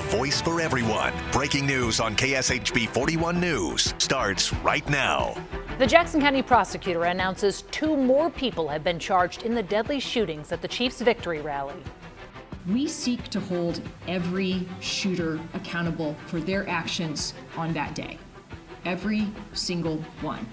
voice for everyone. Breaking news on KSHB 41 News starts right now. The Jackson County prosecutor announces 2 more people have been charged in the deadly shootings at the Chiefs victory rally. We seek to hold every shooter accountable for their actions on that day. Every single one.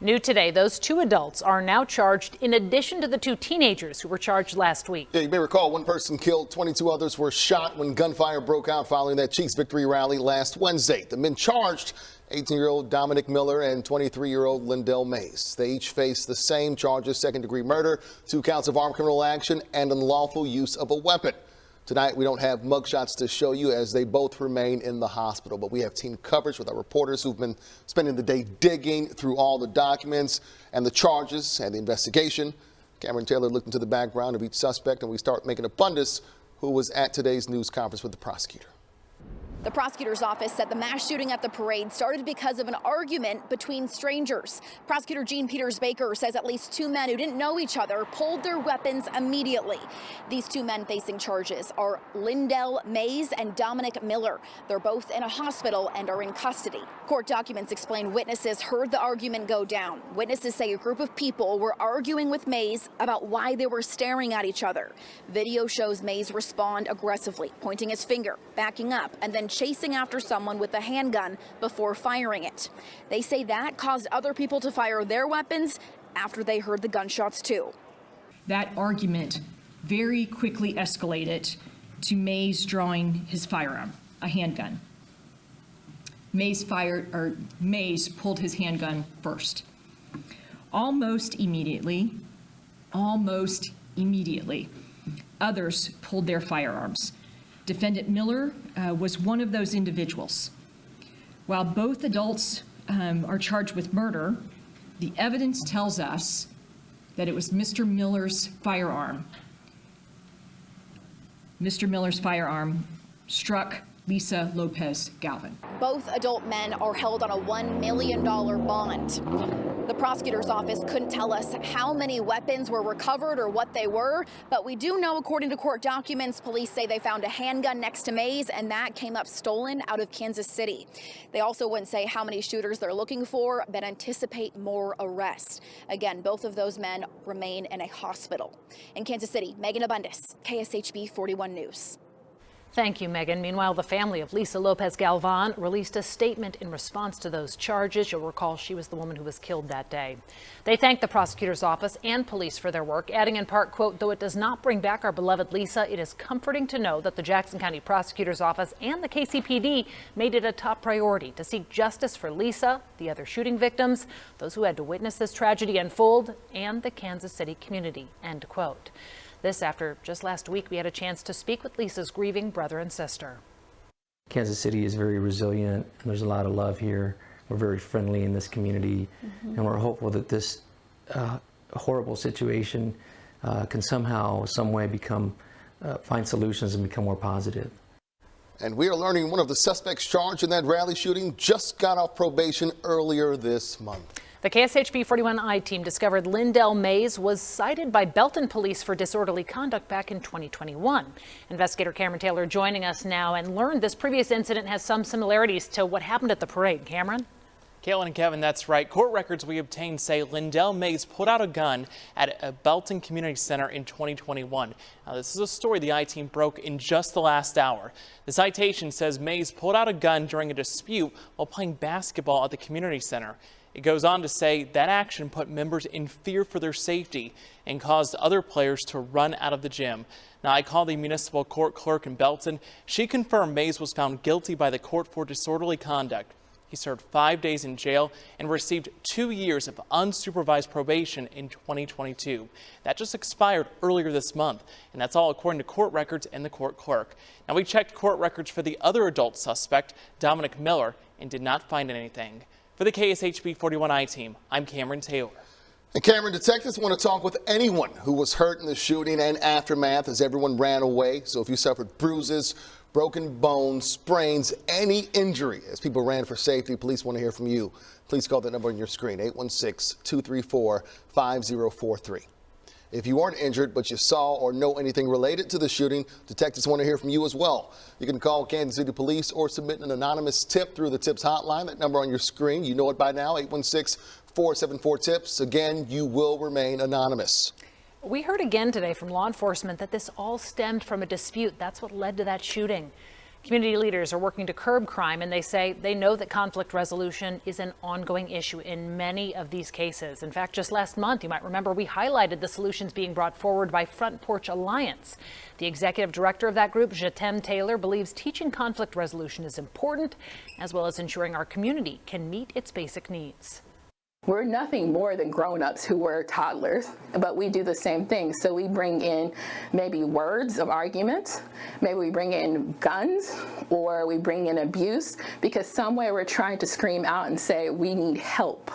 New today, those 2 adults are now charged in addition to the 2 teenagers who were charged last week. Yeah, you may recall 1 person killed, 22 others were shot when gunfire broke out following that Chiefs victory rally last Wednesday. The men charged, 18-year-old Dominic Miller and 23-year-old Lindell Mays. They each face the same charges: second-degree murder, 2 counts of armed criminal action, and unlawful use of a weapon. Tonight, we don't have mugshots to show you as they both remain in the hospital, but we have team coverage with our reporters who've been spending the day digging through all the documents and the charges and the investigation. Cameron Taylor looked into the background of each suspect, and we start making abundance who was at today's news conference with the prosecutor. The prosecutor's office said the mass shooting at the parade started because of an argument between strangers. Prosecutor Jean Peters Baker says at least 2 men who didn't know each other pulled their weapons immediately. These 2 men facing charges are Lindell Mays and Dominic Miller. They're both in a hospital and are in custody. Court documents explain witnesses heard the argument go down. Witnesses say a group of people were arguing with Mays about why they were staring at each other. Video shows Mays respond aggressively, pointing his finger, backing up, and then chasing after someone with a handgun before firing it. They say that caused other people to fire their weapons after they heard the gunshots too. That argument very quickly escalated to Mays drawing his firearm, a handgun. Mays pulled his handgun first. Almost immediately, others pulled their firearms. Defendant Miller was one of those individuals. While both adults are charged with murder, the evidence tells us that it was Mr. Miller's firearm. Mr. Miller's firearm struck Lisa Lopez Galvin. Both adult men are held on a $1 million bond. The prosecutor's office couldn't tell us how many weapons were recovered or what they were, but we do know, according to court documents, police say they found a handgun next to Mays, and that came up stolen out of Kansas City. They also wouldn't say how many shooters they're looking for, but anticipate more arrests. Again, both of those men remain in a hospital. In Kansas City, Megan Abundis, KSHB 41 News. Thank you, Megan. Meanwhile, the family of Lisa Lopez Galvan released a statement in response to those charges. You'll recall she was the woman who was killed that day. They thanked the prosecutor's office and police for their work, adding in part, quote, "Though it does not bring back our beloved Lisa, it is comforting to know that the Jackson County prosecutor's office and the KCPD made it a top priority to seek justice for Lisa, the other shooting victims, those who had to witness this tragedy unfold, and the Kansas City community," end quote. This after just last week we had a chance to speak with Lisa's grieving brother and sister. Kansas City is very resilient, and there's a lot of love here. We're very friendly in this community, and we're hopeful that this horrible situation can somehow, some way find solutions and become more positive. And we are learning one of the suspects charged in that rally shooting just got off probation earlier this month. The KSHB 41I team discovered Lindell Mays was cited by Belton police for disorderly conduct back in 2021. Investigator Cameron Taylor joining us now and learned this previous incident has some similarities to what happened at the parade. Cameron? Kaylin and Kevin, that's right. Court records we obtained say Lindell Mays pulled out a gun at a Belton Community Center in 2021. Now, this is a story the I-team broke in just the last hour. The citation says Mays pulled out a gun during a dispute while playing basketball at the community center. It goes on to say that action put members in fear for their safety and caused other players to run out of the gym. Now, I called the municipal court clerk in Belton. She confirmed Mays was found guilty by the court for disorderly conduct. He served 5 days in jail and received 2 years of unsupervised probation in 2022. That just expired earlier this month, and that's all according to court records and the court clerk. Now, we checked court records for the other adult suspect, Dominic Miller, and did not find anything. For the KSHB 41I team, I'm Cameron Taylor. And Cameron, detectives want to talk with anyone who was hurt in the shooting and aftermath as everyone ran away. So if you suffered bruises, broken bones, sprains, any injury as people ran for safety, police want to hear from you. Please call the number on your screen, 816-234-5043. If you weren't injured but you saw or know anything related to the shooting, detectives want to hear from you as well. You can call Kansas City Police or submit an anonymous tip through the TIPS hotline. That number on your screen, you know it by now, 816-474-TIPS. Again, you will remain anonymous. We heard again today from law enforcement that this all stemmed from a dispute. That's what led to that shooting. Community leaders are working to curb crime, and they say they know that conflict resolution is an ongoing issue in many of these cases. In fact, just last month, you might remember, we highlighted the solutions being brought forward by Front Porch Alliance. The executive director of that group, Jatem Taylor, believes teaching conflict resolution is important, as well as ensuring our community can meet its basic needs. We're nothing more than grown-ups who were toddlers, but we do the same thing. So we bring in maybe words of argument, maybe we bring in guns, or we bring in abuse, because somewhere we're trying to scream out and say we need help.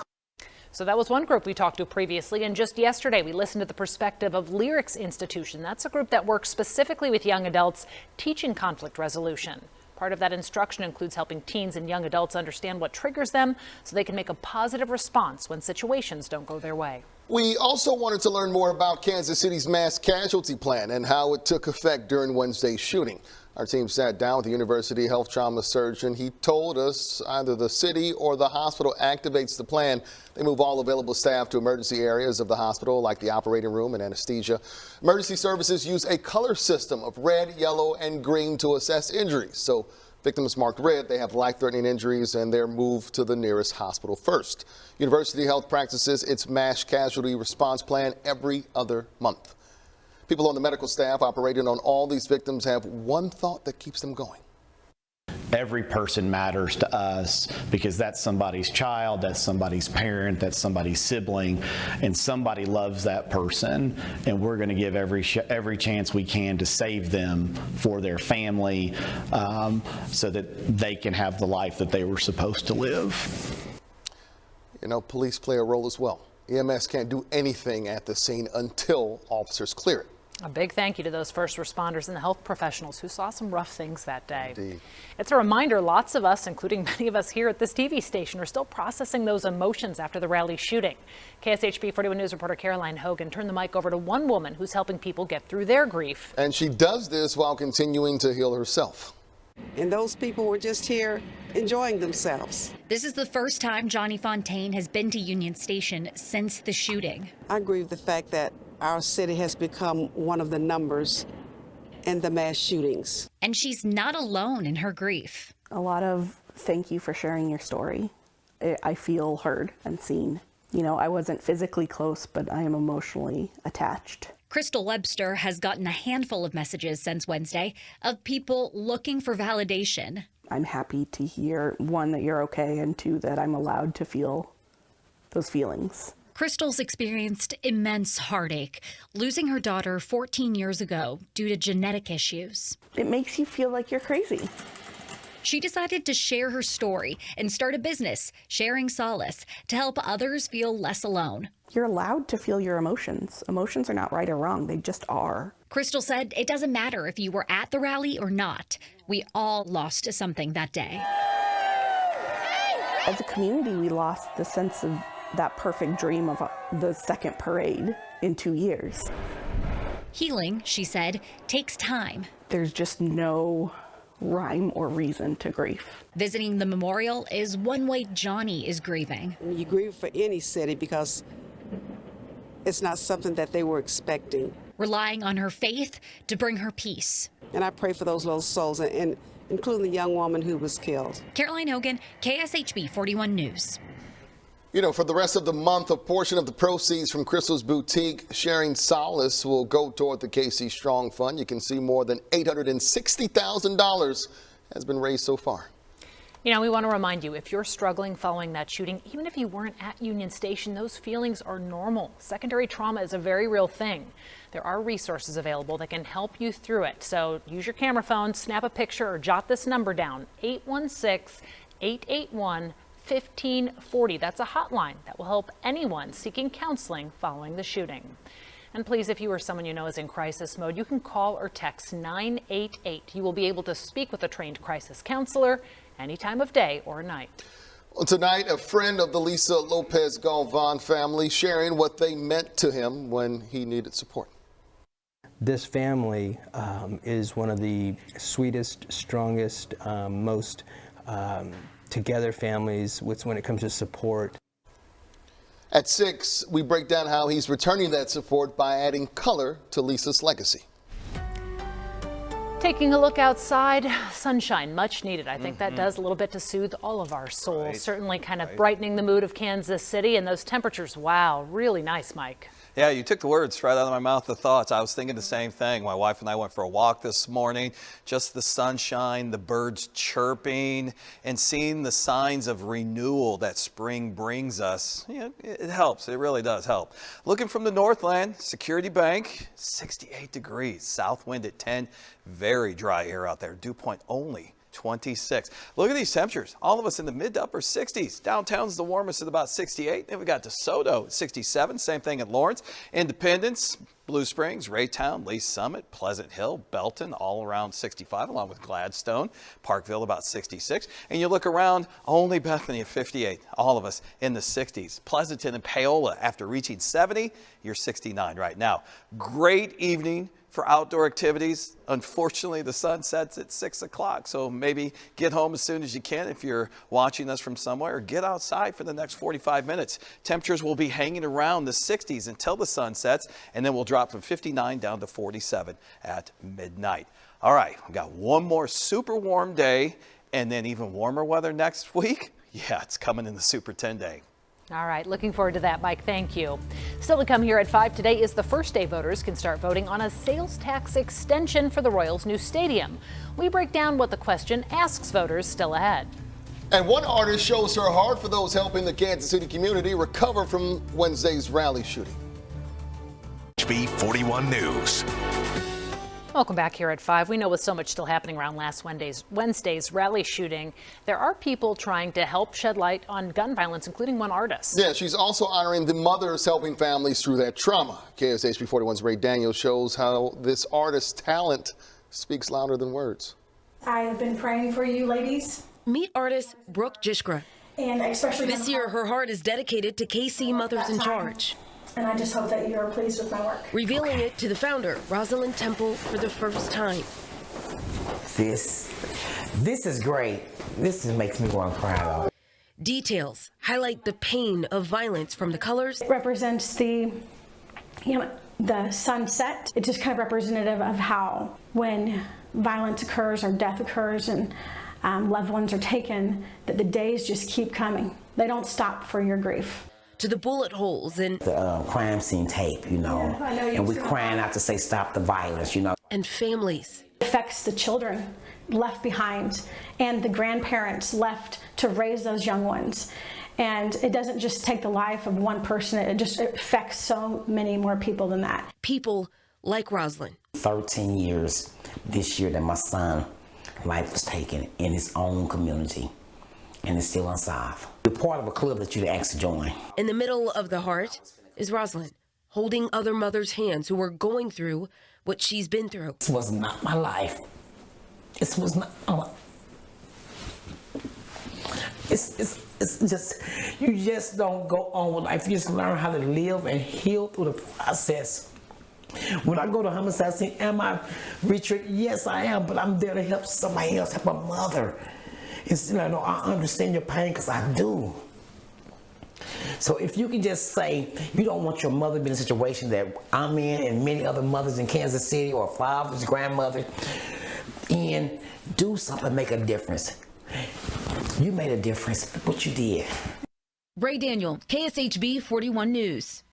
So that was one group we talked to previously, and just yesterday we listened to the perspective of Lyrics Institution. That's a group that works specifically with young adults teaching conflict resolution. Part of that instruction includes helping teens and young adults understand what triggers them so they can make a positive response when situations don't go their way. We also wanted to learn more about Kansas City's mass casualty plan and how it took effect during Wednesday's shooting. Our team sat down with the university health trauma surgeon. He told us either the city or the hospital activates the plan. They move all available staff to emergency areas of the hospital, like the operating room and anesthesia. Emergency services use a color system of red, yellow, and green to assess injuries. So victims marked red, they have life-threatening injuries, and they're moved to the nearest hospital first. University Health practices its mass casualty response plan every other month. People on the medical staff operating on all these victims have one thought that keeps them going. Every person matters to us because that's somebody's child, that's somebody's parent, that's somebody's sibling, and somebody loves that person, and we're going to give every chance we can to save them for their family so that they can have the life that they were supposed to live. You know, police play a role as well. EMS can't do anything at the scene until officers clear it. A big thank you to those first responders and the health professionals who saw some rough things that day. Indeed. It's a reminder lots of us, including many of us here at this TV station, are still processing those emotions after the rally shooting. KSHB 41 News reporter Caroline Hogan turned the mic over to one woman who's helping people get through their grief. And she does this while continuing to heal herself. And those people were just here enjoying themselves. This is the first time Johnny Fontaine has been to Union Station since the shooting. I grieve the fact that our city has become one of the numbers in the mass shootings. And she's not alone in her grief. A lot of thank you for sharing your story. I feel heard and seen. You know, I wasn't physically close, but I am emotionally attached. Crystal Webster has gotten a handful of messages since Wednesday of people looking for validation. I'm happy to hear, one, that you're okay, and two, that I'm allowed to feel those feelings. Crystal's experienced immense heartache, losing her daughter 14 years ago due to genetic issues. It makes you feel like you're crazy. She decided to share her story and start a business, Sharing Solace, to help others feel less alone. You're allowed to feel your emotions. Emotions are not right or wrong, they just are. Crystal said it doesn't matter if you were at the rally or not. We all lost something that day. As a community, we lost the sense of that perfect dream of the second parade in 2 years. Healing, she said, takes time. There's just no rhyme or reason to grief. Visiting the memorial is one way Johnny is grieving. You grieve for any city because it's not something that they were expecting. Relying on her faith to bring her peace. And I pray for those little souls, and including the young woman who was killed. Caroline Hogan, KSHB 41 News. You know, for the rest of the month, a portion of the proceeds from Crystal's boutique, Sharing Solace, will go toward the KC Strong Fund. You can see more than $860,000 has been raised so far. You know, we want to remind you, if you're struggling following that shooting, even if you weren't at Union Station, those feelings are normal. Secondary trauma is a very real thing. There are resources available that can help you through it. So use your camera phone, snap a picture, or jot this number down, 816-881-1540. That's a hotline that will help anyone seeking counseling following the shooting. And please, if you or someone you know is in crisis mode, you can call or text 988. You will be able to speak with a trained crisis counselor any time of day or night. Well, tonight, a friend of the Lisa Lopez Galvan family sharing what they meant to him when he needed support. This family is one of the sweetest, strongest, most together families when it comes to support. At 6, we break down how he's returning that support by adding color to Lisa's legacy. Taking a look outside, sunshine, much needed. I think that does a little bit to soothe all of our souls. Certainly kind of brightening the mood of Kansas City, and those temperatures, wow, really nice, Mike. Yeah, you took the words right out of my mouth, the thoughts. I was thinking the same thing. My wife and I went for a walk this morning. Just the sunshine, the birds chirping, and seeing the signs of renewal that spring brings us. Yeah, it helps. It really does help. Looking from the Northland, Security Bank, 68 degrees. South wind at 10. Very dry air out there. Dew point only 26. Look at these temperatures. All of us in the mid to upper 60s. Downtown's the warmest at about 68. Then we got DeSoto at 67. Same thing at Lawrence. Independence, Blue Springs, Raytown, Lee Summit, Pleasant Hill, Belton, all around 65, along with Gladstone. Parkville about 66. And you look around, only Bethany at 58. All of us in the 60s. Pleasanton and Paola, after reaching 70, you're 69 right now. Great evening for outdoor activities. Unfortunately, the sun sets at 6 o'clock, so maybe get home as soon as you can if you're watching us from somewhere, or get outside for the next 45 minutes. Temperatures will be hanging around the 60s until the sun sets, and then we'll drop from 59 down to 47 at midnight. All right, we've got one more super warm day, and then even warmer weather next week. Yeah, it's coming in the Super 10 day. All right, looking forward to that, Mike. Thank you. Still to come here at 5 today is the first day voters can start voting on a sales tax extension for the Royals' new stadium. We break down what the question asks voters still ahead. And one artist shows her heart for those helping the Kansas City community recover from Wednesday's rally shooting. KSHB 41 News. Welcome back here at 5. We know with so much still happening around last Wednesday's rally shooting, there are people trying to help shed light on gun violence, including one artist. Yeah, she's also honoring the mothers helping families through that trauma. KSHB 41's Ray Daniels shows how this artist's talent speaks louder than words. I have been praying for you ladies. Meet artist Brooke Jishkra. And especially this year, her heart is dedicated to KC Mothers in Charge. And I just hope that you are pleased with my work. Revealing it to the founder, Rosalind Temple, for the first time. This is great. This makes me want to cry, though. Details highlight the pain of violence from the colors. It represents the sunset. It's just kind of representative of how when violence occurs or death occurs and loved ones are taken, that the days just keep coming. They don't stop for your grief. To the bullet holes in the crime scene tape, and we're crying out to say stop the violence, And families. It affects the children left behind and the grandparents left to raise those young ones. And it doesn't just take the life of one person, it affects so many more people than that. People like Rosalind. 13 years this year that my son's life was taken in his own community. And it's still unsolved. We're part of a club that you'd ask to join. In the middle of the heart is Rosalind, holding other mothers' hands who are going through what she's been through. This was not my life. This was not my life. It's just, you just don't go on with life. You just learn how to live and heal through the process. When I go to homicide scene, am I retreat? Yes, I am, but I'm there to help somebody else, help a mother. It's, I understand your pain because I do. So if you can just say you don't want your mother to be in a situation that I'm in and many other mothers in Kansas City or fathers, grandmothers, and do something, make a difference. You made a difference. Look what you did. Ray Daniel, KSHB 41 News.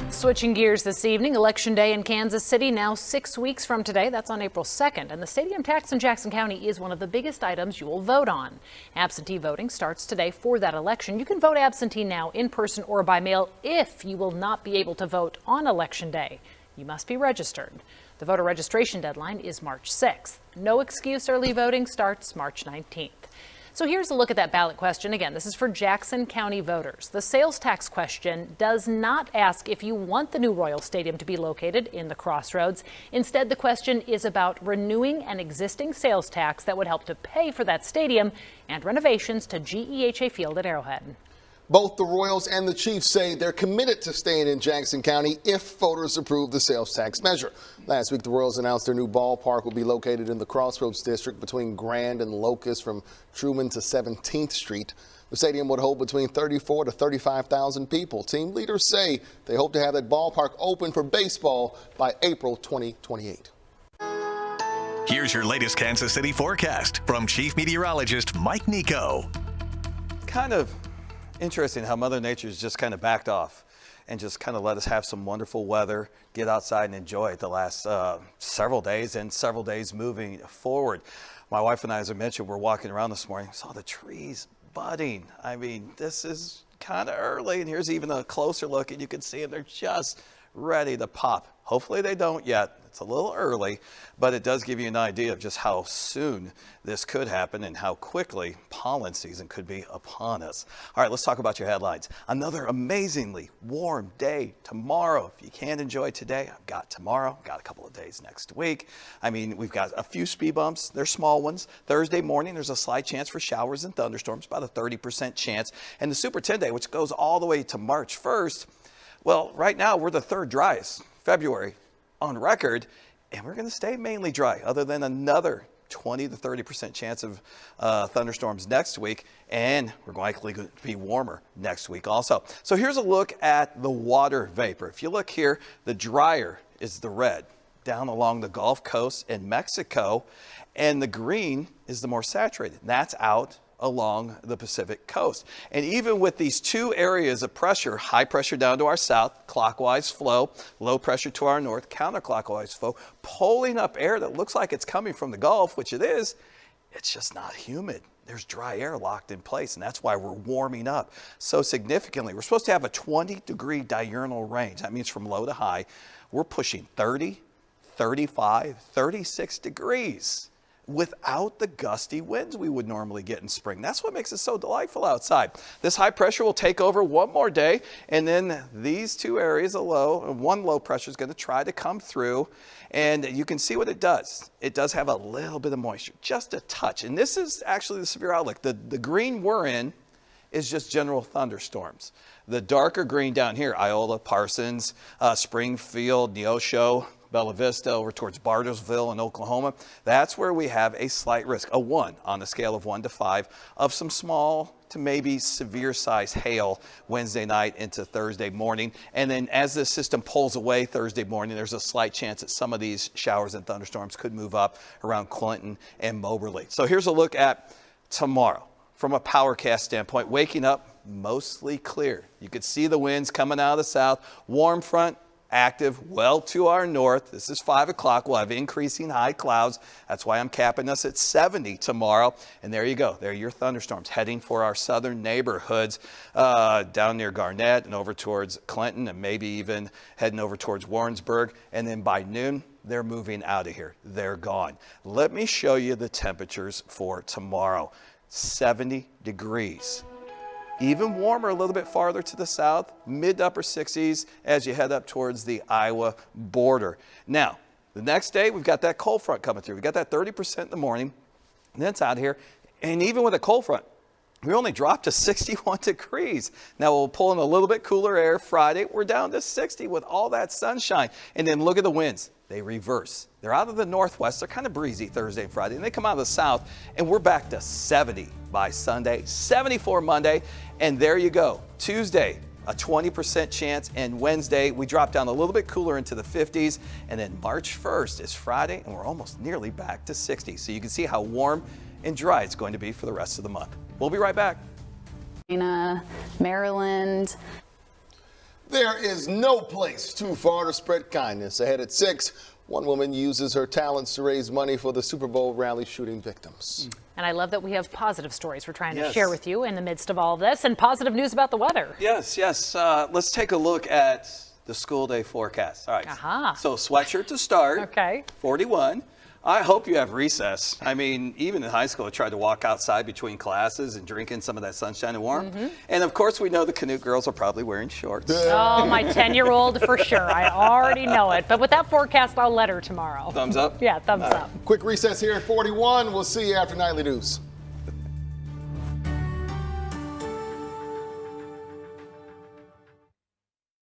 Switching gears this evening, Election Day in Kansas City now 6 weeks from today. That's on April 2nd. And the stadium tax in Jackson County is one of the biggest items you will vote on. Absentee voting starts today for that election. You can vote absentee now in person or by mail if you will not be able to vote on Election Day. You must be registered. The voter registration deadline is March 6th. No excuse early voting starts March 19th. So here's a look at that ballot question. Again, this is for Jackson County voters. The sales tax question does not ask if you want the new Royal Stadium to be located in the Crossroads. Instead, the question is about renewing an existing sales tax that would help to pay for that stadium and renovations to GEHA Field at Arrowhead. Both the Royals and the Chiefs say they're committed to staying in Jackson County if voters approve the sales tax measure. Last week, the Royals announced their new ballpark will be located in the Crossroads district between Grand and Locust from Truman to 17th Street. The stadium would hold between 34 to 35,000 people. Team leaders say they hope to have that ballpark open for baseball by April 2028. Here's your latest Kansas City forecast from Chief Meteorologist Mike Nico. Kind of interesting how Mother Nature's just kind of backed off and just kind of let us have some wonderful weather, get outside and enjoy it the last several days and several days moving forward. My wife and I, as I mentioned, were walking around this morning, saw the trees budding. I mean, this is kind of early, and here's even a closer look, and you can see them. They're just ready to pop. Hopefully they don't yet. It's a little early, but it does give you an idea of just how soon this could happen and how quickly pollen season could be upon us. All right, let's talk about your headlines. Another amazingly warm day tomorrow. If you can't enjoy today, I've got tomorrow, got a couple of days next week. I mean, we've got a few speed bumps. They're small ones. Thursday morning, there's a slight chance for showers and thunderstorms, about a 30% chance. And the Super 10 Day, which goes all the way to March 1st, well, right now we're the third driest February on record, and we're going to stay mainly dry, other than another 20 to 30% chance of thunderstorms next week, and we're likely going to be warmer next week also. So here's a look at the water vapor. If you look here, the drier is the red down along the Gulf Coast in Mexico, and the green is the more saturated. That's out along the Pacific coast. And even with these two areas of pressure, high pressure down to our south, clockwise flow, low pressure to our north, counterclockwise flow, pulling up air that looks like it's coming from the Gulf, which it is, it's just not humid. There's dry air locked in place, and that's why we're warming up so significantly. We're supposed to have a 20-degree diurnal range. That means from low to high. We're pushing 30, 35, 36 degrees. Without the gusty winds we would normally get in spring. That's what makes it so delightful outside. This high pressure will take over one more day, and then these two areas of low, one low pressure is going to try to come through, and you can see what it does. It does have a little bit of moisture, just a touch, and this is actually the severe outlook. The green we're in is just general thunderstorms. The darker green down here, Iola, Parsons, Springfield, Neosho, Bella Vista, over towards Bartlesville in Oklahoma, that's where we have a slight risk, a 1 on a scale of 1 to 5, of some small to maybe severe size hail Wednesday night into Thursday morning. And then as this system pulls away Thursday morning, there's a slight chance that some of these showers and thunderstorms could move up around Clinton and Moberly. So here's a look at tomorrow. From a powercast standpoint, waking up mostly clear. You could see the winds coming out of the south, warm front active well to our north. This is 5 o'clock. We'll have increasing high clouds. That's why I'm capping us at 70 tomorrow. And there you go. There are your thunderstorms heading for our southern neighborhoods down near Garnett and over towards Clinton and maybe even heading over towards Warrensburg. And then by noon, they're moving out of here. They're gone. Let me show you the temperatures for tomorrow. 70 degrees. Even warmer a little bit farther to the south, mid to upper 60s as you head up towards the Iowa border. Now, the next day, we've got that cold front coming through. We've got that 30% in the morning, and then it's out here. And even with a cold front, we only dropped to 61 degrees. Now, we'll pull in a little bit cooler air Friday. We're down to 60 with all that sunshine. And then look at the winds. They reverse. They're out of the northwest. They're kind of breezy Thursday and Friday. And they come out of the south, and we're back to 70 by Sunday, 74 Monday. And there you go. Tuesday, a 20% chance. And Wednesday, we drop down a little bit cooler into the 50s. And then March 1st is Friday, and we're almost nearly back to 60. So you can see how warm and dry it's going to be for the rest of the month. We'll be right back. Maryland. There is no place too far to spread kindness. Ahead at 6, one woman uses her talents to raise money for the Super Bowl rally shooting victims. And I love that we have positive stories we're trying to share with you in the midst of all of this, and positive news about the weather. Yes. Let's take a look at the school day forecast. All right. So sweatshirt to start. Okay. 41. I hope you have recess. I mean, even in high school, I tried to walk outside between classes and drink in some of that sunshine and warmth. And of course, we know the Canute girls are probably wearing shorts. Oh, my 10-year-old for sure. I already know it. But with that forecast, I'll let her tomorrow. Thumbs up? Yeah, thumbs up. Quick recess here at 41. We'll see you after Nightly News.